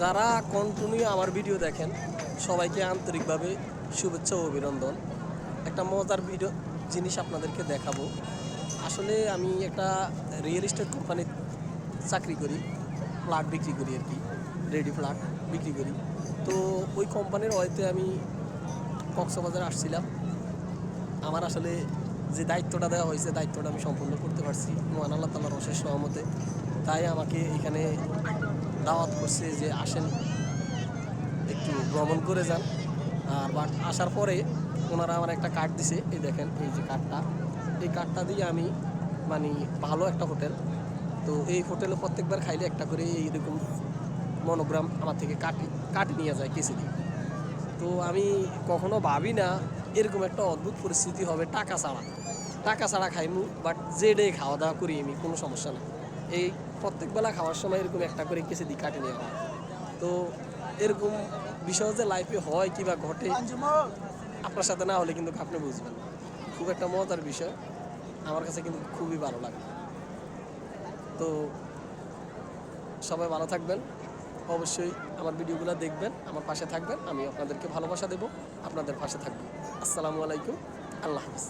যারা কন্টিনিউ আমার ভিডিও দেখেন সবাইকে আন্তরিকভাবে শুভেচ্ছা ও অভিনন্দন। একটা মজার ভিডিও জিনিস আপনাদেরকে দেখাবো। আসলে আমি একটা রিয়েল এস্টেট কোম্পানির চাকরি করি, ফ্ল্যাট বিক্রি করি আর কি, রেডি ফ্ল্যাট বিক্রি করি। তো ওই কোম্পানির ওয়েতে আমি কক্সবাজার আসছিলাম। আমার আসলে যে দায়িত্বটা দেওয়া হয়েছে দায়িত্বটা আমি সম্পূর্ণ করতে পারছি মহান আল্লাহ তাআলার অশেষ রহমতে। তাই আমাকে এখানে দাওয়াত করছে যে আসেন একটু ভ্রমণ করে যান। আর বাট আসার পরে ওনারা আমার একটা কার্ড দিছে, এই দেখেন এই যে কার্ডটা, এই কার্ডটা দিয়ে আমি মানে ভালো একটা হোটেল, তো এই হোটেলে প্রত্যেকবার খাইলে একটা করে এইরকম মনোগ্রাম আমার থেকে কাটি নিয়ে যায় কেসে দিয়ে। তো আমি কখনো ভাবি না এরকম একটা অদ্ভুত পরিস্থিতি হবে টাকা ছাড়া খাইমু, বাট যে ডে খাওয়া দাওয়া করি আমি কোনো সমস্যা নেই। এই প্রত্যেক বেলা খাওয়ার সময় এরকম একটা করে কেসে দিয়ে কাটি নিয়ে হয়। তো এরকম বিষয় যে লাইফে হয় কিংবা ঘটে আপনার সাথে না হলে কিন্তু আপনি বুঝবেন। খুব একটা মজার বিষয়, আমার কাছে কিন্তু খুবই ভালো লাগে। তো সবাই ভালো থাকবেন, অবশ্যই আমার ভিডিওগুলো দেখবেন, আমার পাশে থাকবেন, আমি আপনাদেরকে ভালোবাসা দেব, আপনাদের পাশে থাকবো। আসসালামু আলাইকুম, আল্লাহ হাফিজ।